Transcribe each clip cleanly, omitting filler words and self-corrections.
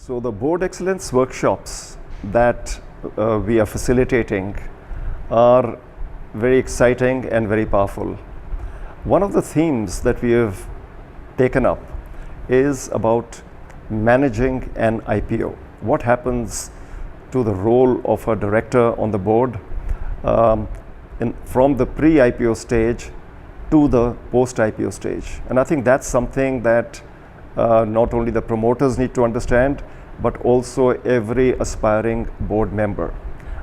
So the board excellence workshops that we are facilitating are very exciting and very powerful. One of the themes that we have taken up is about managing an IPO. What happens to the role of a director on the board from the pre-IPO stage to the post-IPO stage. And I think that's something that not only the promoters need to understand, but also every aspiring board member.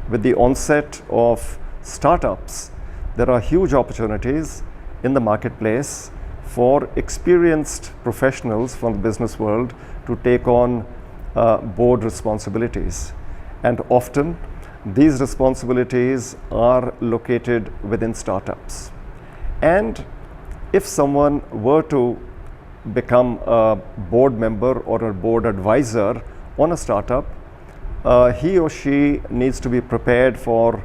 With the onset of startups, there are huge opportunities in the marketplace for experienced professionals from the business world to take on board responsibilities. And often, these responsibilities are located within startups. And if someone were to become a board member or a board advisor on a startup, he or she needs to be prepared for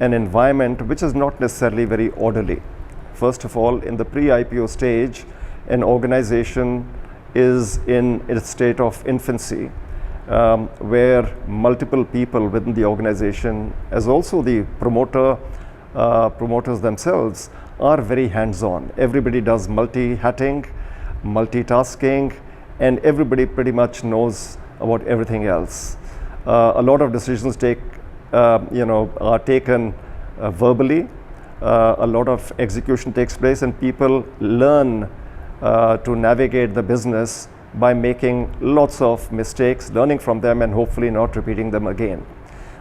an environment which is not necessarily very orderly. First of all, in the pre-IPO stage, an organization is in its state of infancy, where multiple people within the organization, as also the promoters themselves, are very hands-on. Everybody does multi-hatting, multitasking, and everybody pretty much knows about everything else. A lot of decisions are taken verbally. A lot of execution takes place, and people learn to navigate the business by making lots of mistakes, learning from them, and hopefully not repeating them again.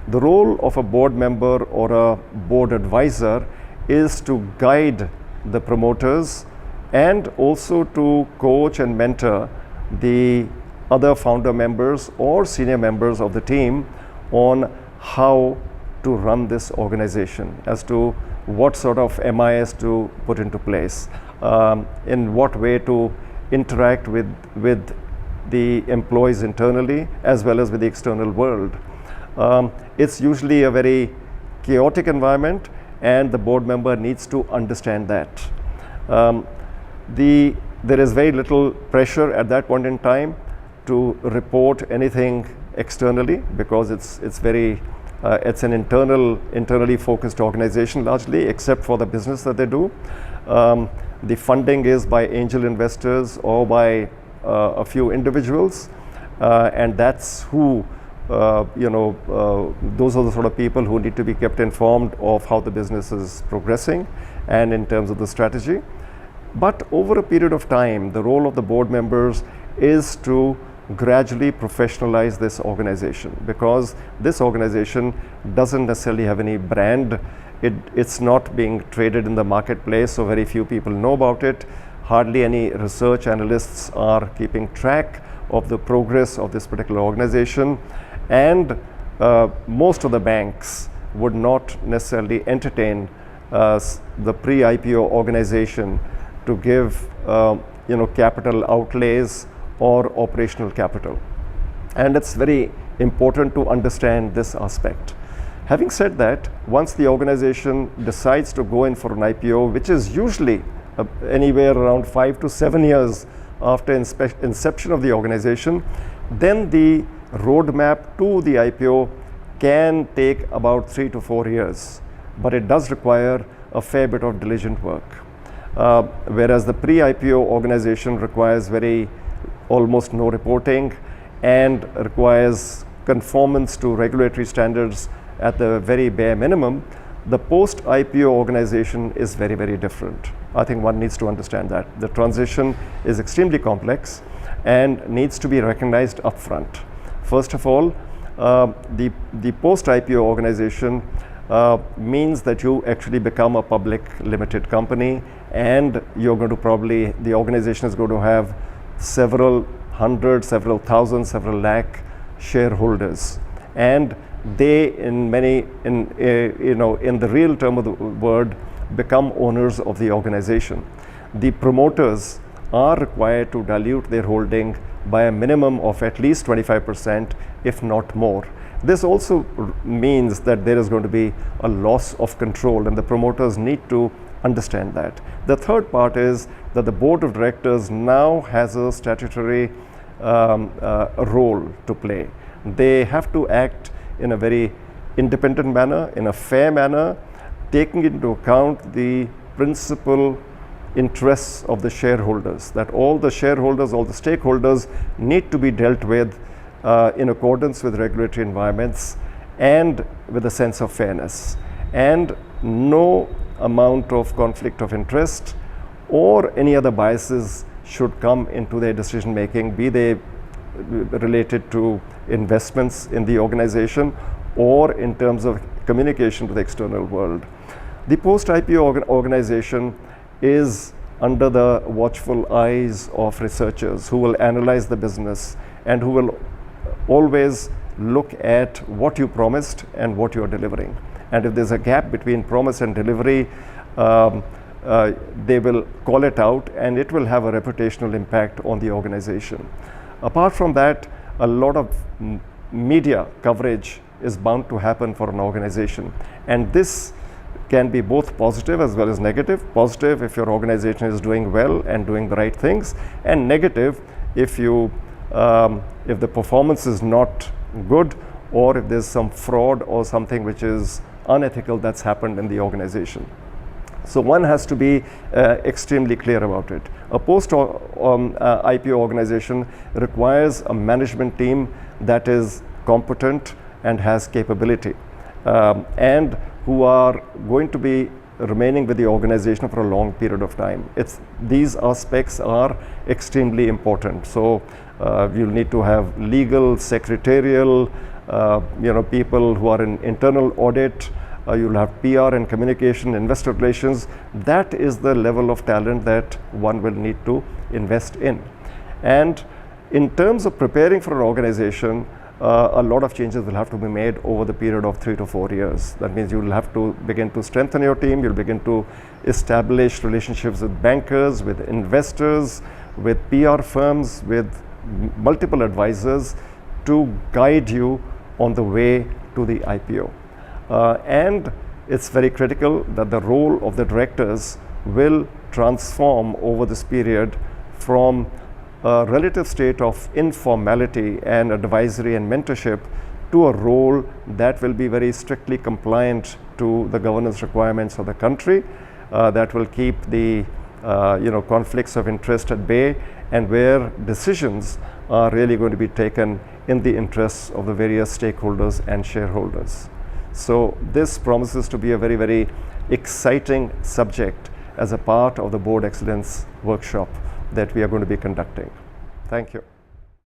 The role of a board member or a board advisor is to guide the promoters and also to coach and mentor the other founder members or senior members of the team on how to run this organization, as to what sort of MIS to put into place, in what way to interact with the employees internally as well as with the external world. It's usually a very chaotic environment, and the board member needs to understand that. There is very little pressure at that point in time to report anything externally, because it's an internally focused organization largely, except for the business that they do. The funding is by angel investors or by a few individuals, and that's who those are the sort of people who need to be kept informed of how the business is progressing and in terms of the strategy. But over a period of time, the role of the board members is to gradually professionalize this organization, because this organization doesn't necessarily have any brand. It's not being traded in the marketplace, so very few people know about it. Hardly any research analysts are keeping track of the progress of this particular organization, and most of the banks would not necessarily entertain the pre-IPO organization to give capital outlays or operational capital. And it's very important to understand this aspect. Having said that, once the organization decides to go in for an IPO, which is usually anywhere around 5 to 7 years after inception of the organization, then the roadmap to the IPO can take about 3 to 4 years, but it does require a fair bit of diligent work. Whereas the pre-IPO organization requires almost no reporting and requires conformance to regulatory standards at the very bare minimum, the post-IPO organization is very, very different. I think one needs to understand that. The transition is extremely complex and needs to be recognized upfront. First of all, the post-IPO organization means that you actually become a public limited company, and you're going to the organization is going to have several hundred, several thousand, several lakh shareholders, and they in the real term of the word become owners of the organization. The promoters are required to dilute their holding by a minimum of at least 25%, if not more. This also means that there is going to be a loss of control, and the promoters need to understand that. The third part is that the board of directors now has a statutory role to play. They have to act in a very independent manner, in a fair manner, taking into account the principal interests of the shareholders, that all the shareholders, all the stakeholders need to be dealt with in accordance with regulatory environments and with a sense of fairness. And no amount of conflict of interest or any other biases should come into their decision making, be they related to investments in the organization or in terms of communication to the external world. The post-IPO organization is under the watchful eyes of researchers who will analyze the business and who will always look at what you promised and what you are delivering. And if there's a gap between promise and delivery, they will call it out, and it will have a reputational impact on the organization. Apart from that, a lot of media coverage is bound to happen for an organization, and this can be both positive as well as negative. Positive if your organization is doing well and doing the right things, and negative if the performance is not good, or if there's some fraud or something which is unethical that's happened in the organization. So one has to be extremely clear about it. A post-IPO organization requires a management team that is competent and has capability, and who are going to be remaining with the organization for a long period of time. These aspects are extremely important. So you'll need to have legal, secretarial, people who are in internal audit. You'll have PR and communication, investor relations. That is the level of talent that one will need to invest in. And in terms of preparing for an organization, a lot of changes will have to be made over the period of 3 to 4 years. That means you will have to begin to strengthen your team. You'll begin to establish relationships with bankers, with investors, with PR firms, with multiple advisors to guide you on the way to the IPO. And it's very critical that the role of the directors will transform over this period from a relative state of informality and advisory and mentorship to a role that will be very strictly compliant to the governance requirements of the country, that will keep the conflicts of interest at bay, and where decisions are really going to be taken in the interests of the various stakeholders and shareholders. So this promises to be a very, very exciting subject as a part of the Board Excellence workshop that we are going to be conducting. Thank you.